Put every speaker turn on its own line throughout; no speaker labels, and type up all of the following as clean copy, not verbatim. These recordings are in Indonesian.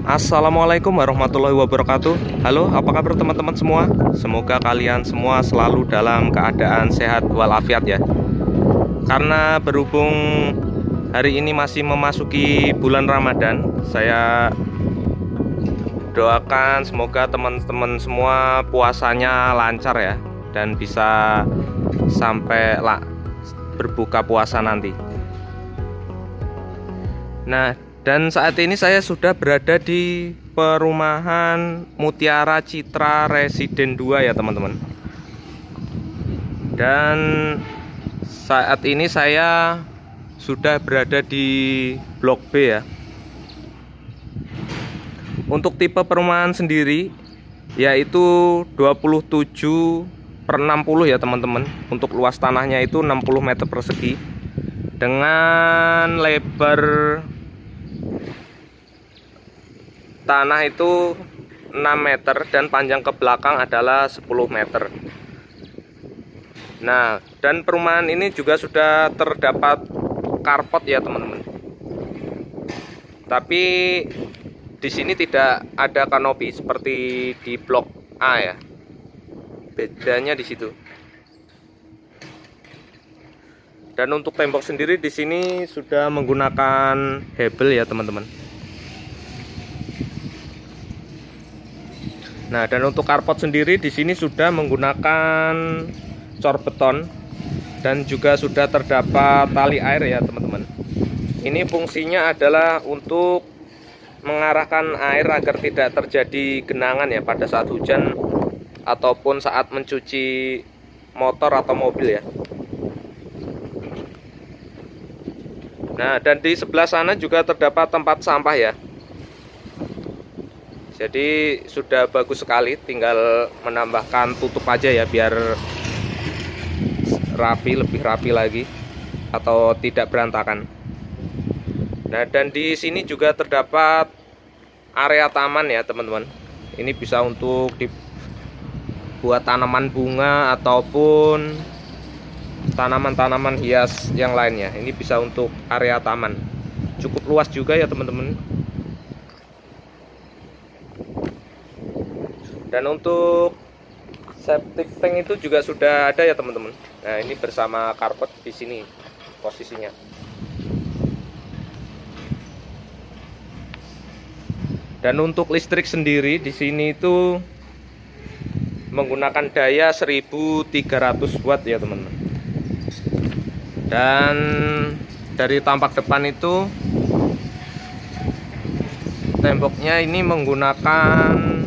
Assalamualaikum warahmatullahi wabarakatuh. Halo, apa kabar teman-teman semua? Semoga kalian semua selalu dalam keadaan sehat walafiat ya. Karena berhubung hari ini masih memasuki bulan Ramadan, saya doakan semoga teman-teman semua puasanya lancar ya, dan bisa sampai berbuka puasa nanti. Nah, dan saat ini saya sudah berada di perumahan Mutiara Citra Residen 2 ya teman-teman. Dan saat ini saya sudah berada di Blok B ya. Untuk tipe perumahan sendiri yaitu 27/60 ya teman-teman. Untuk luas tanahnya itu 60 meter persegi dengan lebar tanah itu 6 meter dan panjang ke belakang adalah 10 meter. Nah, dan perumahan ini juga sudah terdapat carport ya teman-teman. Tapi di sini tidak ada kanopi seperti di blok A ya. Bedanya di situ. Dan untuk tembok sendiri di sini sudah menggunakan hebel ya teman-teman. Nah, dan untuk carport sendiri di sini sudah menggunakan cor beton dan juga sudah terdapat tali air ya teman-teman. Ini fungsinya adalah untuk mengarahkan air agar tidak terjadi genangan ya pada saat hujan ataupun saat mencuci motor atau mobil ya. Nah, dan di sebelah sana juga terdapat tempat sampah ya. Jadi sudah bagus sekali, tinggal menambahkan tutup aja ya biar rapi, lebih rapi lagi atau tidak berantakan. Nah, dan di sini juga terdapat area taman ya teman-teman. Ini bisa untuk dibuat tanaman bunga ataupun tanaman-tanaman hias yang lainnya. Ini bisa untuk area taman. Cukup luas juga ya teman-teman. Dan untuk septic tank itu juga sudah ada ya teman-teman. Nah, ini bersama carport di sini posisinya. Dan untuk listrik sendiri di sini itu menggunakan daya 1300 watt ya teman-teman. Dan dari tampak depan itu temboknya ini menggunakan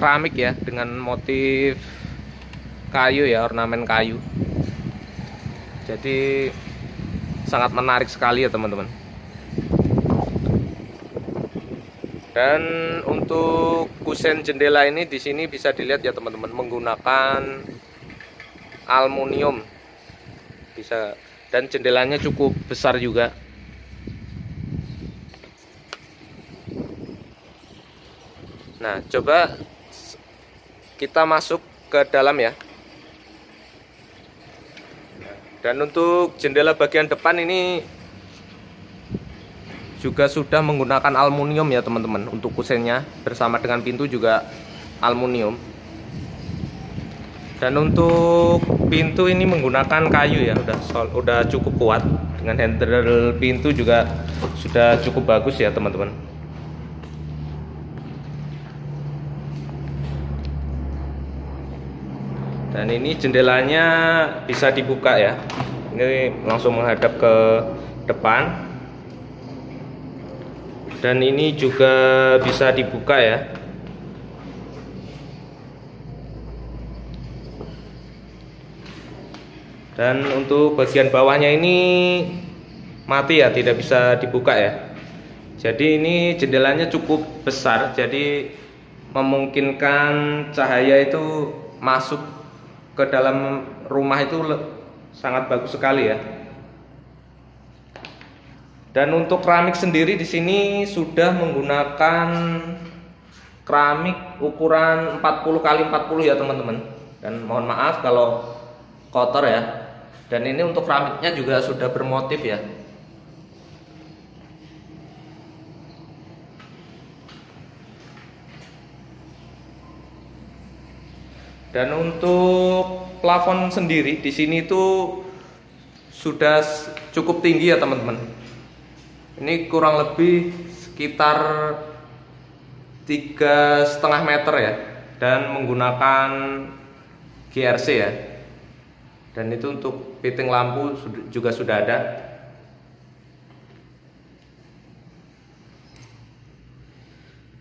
keramik ya dengan motif kayu ya, ornamen kayu. Jadi sangat menarik sekali ya teman-teman. Dan untuk kusen jendela ini di sini bisa dilihat ya teman-teman, menggunakan aluminium. Bisa, dan jendelanya cukup besar juga. Nah, coba kita masuk ke dalam ya. Dan untuk jendela bagian depan ini juga sudah menggunakan aluminium ya teman-teman. Untuk kusennya bersama dengan pintu juga aluminium. Dan untuk pintu ini menggunakan kayu ya, udah cukup kuat. Dengan handle pintu juga sudah cukup bagus ya teman-teman. Dan ini jendelanya bisa dibuka ya. Ini langsung menghadap ke depan. Dan ini juga bisa dibuka ya. Dan untuk bagian bawahnya ini mati ya, tidak bisa dibuka ya. Jadi ini jendelanya cukup besar, jadi memungkinkan cahaya itu masuk ke dalam rumah itu sangat bagus sekali ya. Dan untuk keramik sendiri di sini sudah menggunakan keramik ukuran 40x40 ya teman-teman. Dan mohon maaf kalau kotor ya. Dan ini untuk keramiknya juga sudah bermotif ya. Dan untuk plafon sendiri di sini tuh sudah cukup tinggi ya teman-teman. Ini kurang lebih sekitar 3,5 meter ya, dan menggunakan GRC ya. Dan itu untuk fitting lampu juga sudah ada.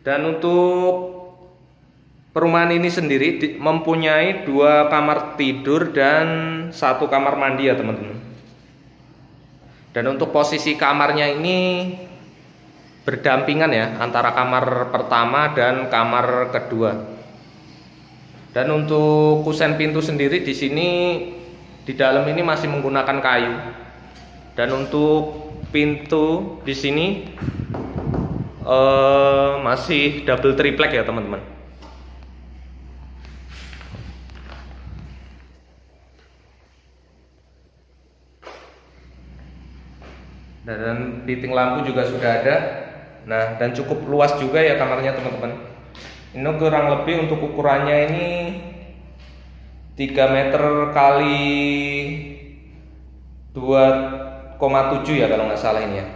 Dan untuk perumahan ini sendiri mempunyai 2 kamar tidur dan 1 kamar mandi ya teman-teman. Dan untuk posisi kamarnya ini berdampingan ya, antara kamar pertama dan kamar kedua. Dan untuk kusen pintu sendiri di sini di dalam ini masih menggunakan kayu. Dan untuk pintu di sini masih double triplek ya teman-teman. Dan fitting lampu juga sudah ada. Nah, dan cukup luas juga ya kamarnya teman-teman. Ini kurang lebih untuk ukurannya ini 3 meter kali 2,7 ya kalau nggak salah ini ya.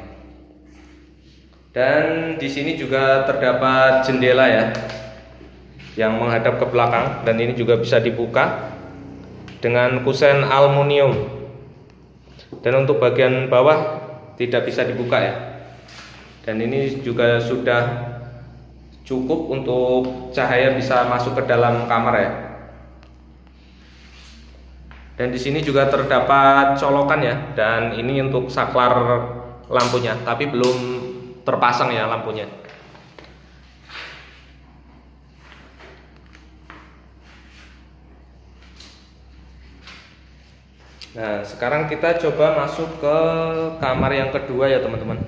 Dan di sini juga terdapat jendela ya, yang menghadap ke belakang, dan ini juga bisa dibuka dengan kusen aluminium. Dan untuk bagian bawah tidak bisa dibuka ya. Dan ini juga sudah cukup untuk cahaya bisa masuk ke dalam kamar ya. Dan di sini juga terdapat colokan ya, dan ini untuk saklar lampunya, tapi belum terpasang ya lampunya. Nah, sekarang kita coba masuk ke kamar yang kedua ya teman-teman.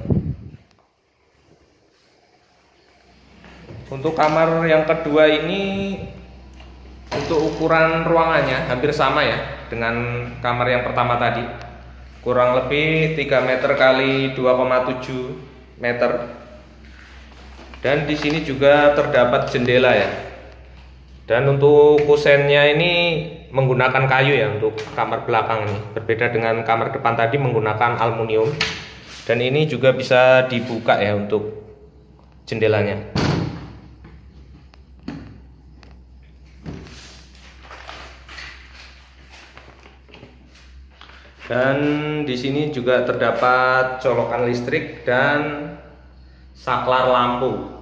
Untuk kamar yang kedua ini, untuk ukuran ruangannya hampir sama ya dengan kamar yang pertama tadi. Kurang lebih 3 meter kali 2,7 meter. Dan di sini juga terdapat jendela ya. Dan untuk kusennya ini menggunakan kayu ya untuk kamar belakang ini. Berbeda dengan kamar depan tadi menggunakan aluminium. Dan ini juga bisa dibuka ya untuk jendelanya. Dan di sini juga terdapat colokan listrik dan saklar lampu.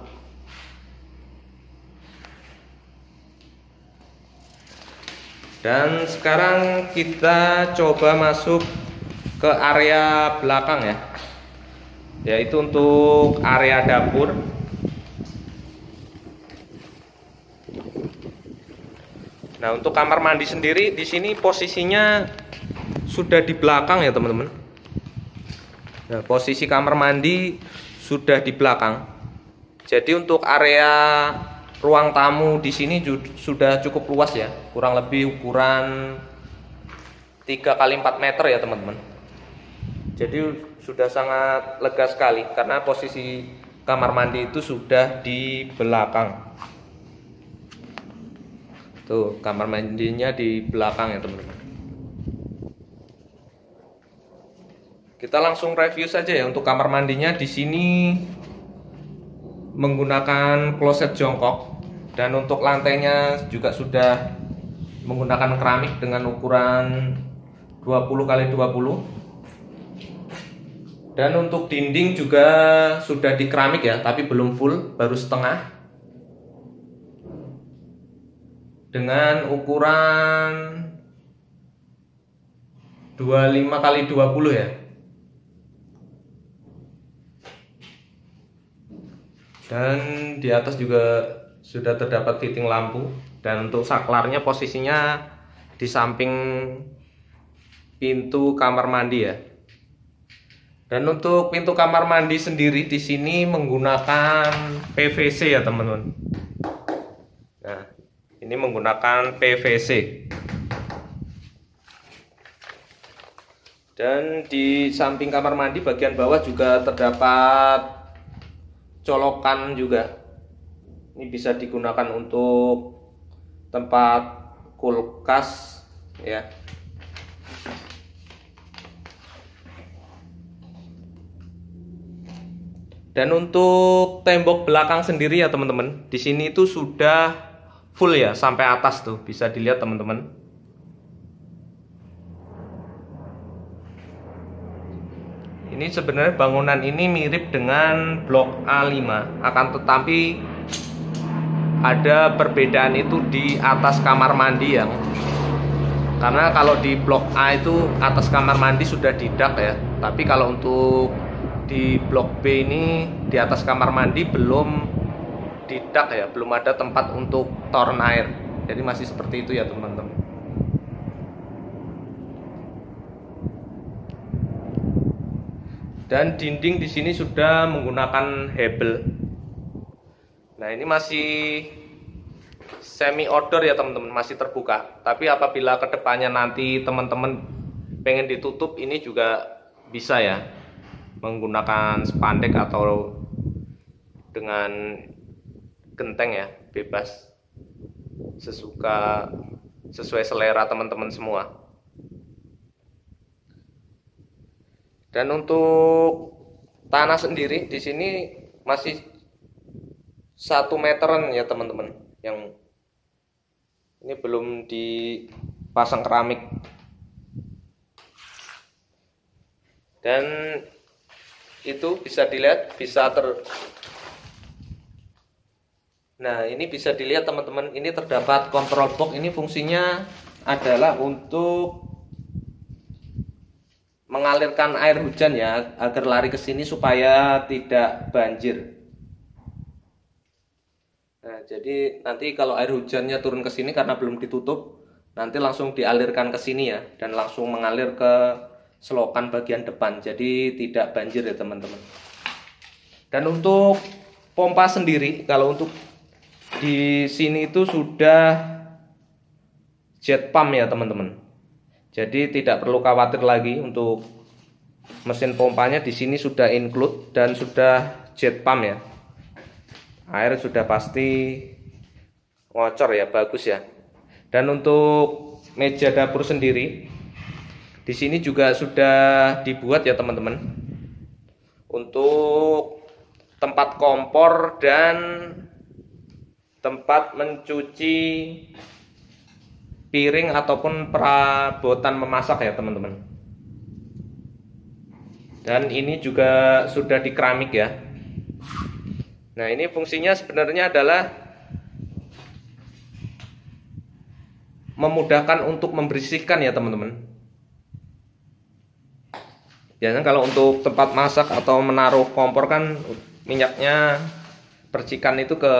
Dan sekarang kita coba masuk ke area belakang ya, yaitu untuk area dapur. Nah, untuk kamar mandi sendiri di sini posisinya sudah di belakang ya teman-teman. Nah, posisi kamar mandi sudah di belakang. Jadi untuk area ruang tamu di sini sudah cukup luas ya, kurang lebih ukuran 3 kali 4 meter ya teman-teman. Jadi sudah sangat lega sekali karena posisi kamar mandi itu sudah di belakang. Tuh, kamar mandinya di belakang ya teman-teman. Kita langsung review saja ya untuk kamar mandinya. Di sini menggunakan kloset jongkok, dan untuk lantainya juga sudah menggunakan keramik dengan ukuran 20 kali 20. Dan untuk dinding juga sudah di keramik ya, tapi belum full, baru setengah. Dengan ukuran 25 kali 20 ya. Dan di atas juga sudah terdapat fitting lampu. Dan untuk saklarnya posisinya di samping pintu kamar mandi ya. Dan untuk pintu kamar mandi sendiri di sini menggunakan PVC ya teman-teman. Nah, ini menggunakan PVC. Dan di samping kamar mandi bagian bawah juga terdapat colokan juga. Ini bisa digunakan untuk tempat kulkas ya. Dan untuk tembok belakang sendiri ya teman-teman, di sini itu sudah full ya sampai atas tuh, bisa dilihat teman-teman. Ini sebenarnya bangunan ini mirip dengan blok A5, akan tetapi ada perbedaan itu di atas kamar mandi yang, karena kalau di blok A itu atas kamar mandi sudah didak ya, tapi kalau untuk di blok B ini di atas kamar mandi belum didak ya, belum ada tempat untuk toren air, jadi masih seperti itu ya teman-teman. Dan dinding di sini sudah menggunakan hebel. Nah ini masih semi outdoor ya teman-teman, masih terbuka. Tapi apabila kedepannya nanti teman-teman pengen ditutup, ini juga bisa ya, menggunakan spandek atau dengan genteng ya, bebas sesuai selera teman-teman semua. Dan untuk tanah sendiri di sini masih 1 meteran ya teman-teman, yang ini belum dipasang keramik. Dan itu bisa dilihat, nah ini bisa dilihat teman-teman, ini terdapat control box. Ini fungsinya adalah untuk mengalirkan air hujan ya, agar lari ke sini supaya tidak banjir. Nah jadi nanti kalau air hujannya turun ke sini karena belum ditutup, nanti langsung dialirkan ke sini ya, dan langsung mengalir ke selokan bagian depan, jadi tidak banjir ya teman-teman. Dan untuk pompa sendiri, kalau untuk di sini itu sudah jet pump ya teman-teman, jadi tidak perlu khawatir lagi untuk mesin pompanya. Di sini sudah include dan sudah jet pump ya, air sudah pasti ngocor ya, bagus ya. Dan untuk meja dapur sendiri di sini juga sudah dibuat ya teman-teman, untuk tempat kompor dan tempat mencuci piring ataupun perabotan memasak ya teman-teman. Dan ini juga sudah di keramik ya. Nah ini fungsinya sebenarnya adalah memudahkan untuk membersihkan ya teman-teman. Biasanya kalau untuk tempat masak atau menaruh kompor kan minyaknya, percikan itu ke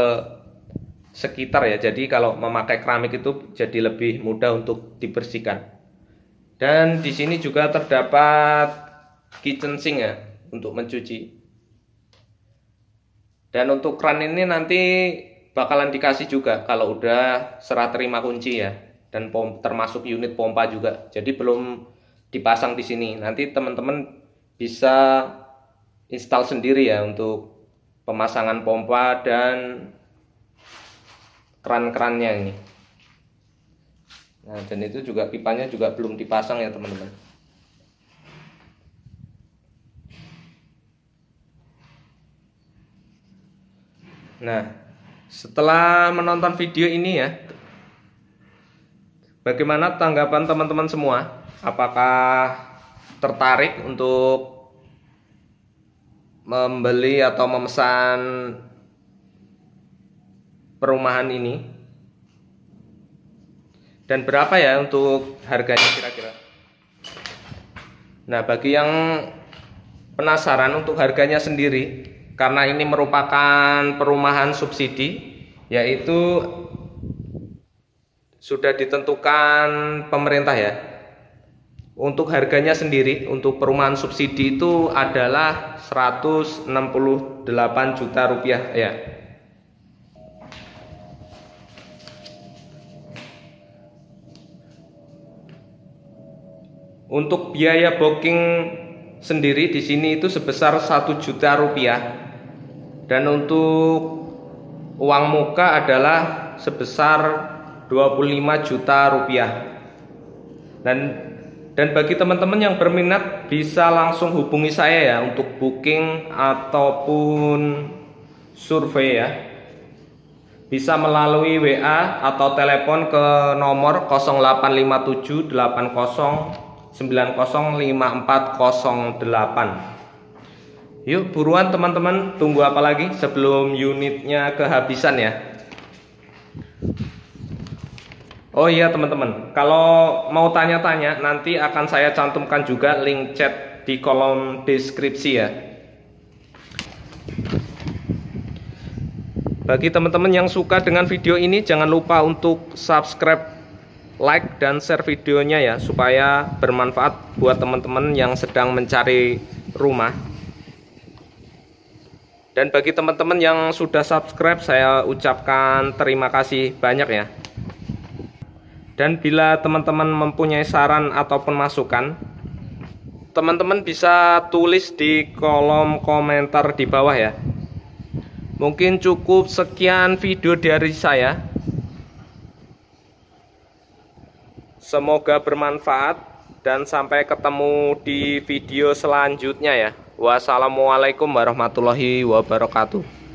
sekitar ya, jadi kalau memakai keramik itu jadi lebih mudah untuk dibersihkan. Dan di sini juga terdapat kitchen sink ya untuk mencuci. Dan untuk kran ini nanti bakalan dikasih juga kalau udah serah terima kunci ya, dan termasuk unit pompa juga. Jadi belum dipasang di sini. Nanti teman-teman bisa install sendiri ya untuk pemasangan pompa dan keran-kerannya ini. Nah, dan itu juga pipanya juga belum dipasang ya teman-teman. Nah, setelah menonton video ini ya, bagaimana tanggapan teman-teman semua? Apakah tertarik untuk membeli atau memesan perumahan ini? Dan berapa ya untuk harganya kira-kira? Nah, bagi yang penasaran untuk harganya sendiri, karena ini merupakan perumahan subsidi, yaitu sudah ditentukan pemerintah ya. Untuk harganya sendiri untuk perumahan subsidi itu adalah 168 juta rupiah ya. Untuk biaya booking sendiri di sini itu sebesar 1 juta rupiah. Dan untuk uang muka adalah sebesar 25 juta rupiah. Dan bagi teman-teman yang berminat bisa langsung hubungi saya ya untuk booking ataupun survei ya. Bisa melalui WA atau telepon ke nomor 0857 80 90 5408. Yuk buruan teman-teman, tunggu apa lagi sebelum unitnya kehabisan ya. Oh iya teman-teman, kalau mau tanya-tanya nanti akan saya cantumkan juga link chat di kolom deskripsi ya. Bagi teman-teman yang suka dengan video ini jangan lupa untuk subscribe, like, dan share videonya ya, supaya bermanfaat buat teman-teman yang sedang mencari rumah. Dan bagi teman-teman yang sudah subscribe saya ucapkan terima kasih banyak ya. Dan bila teman-teman mempunyai saran ataupun masukan, teman-teman bisa tulis di kolom komentar di bawah ya. Mungkin cukup sekian video dari saya. Semoga bermanfaat dan sampai ketemu di video selanjutnya ya. Wassalamualaikum warahmatullahi wabarakatuh.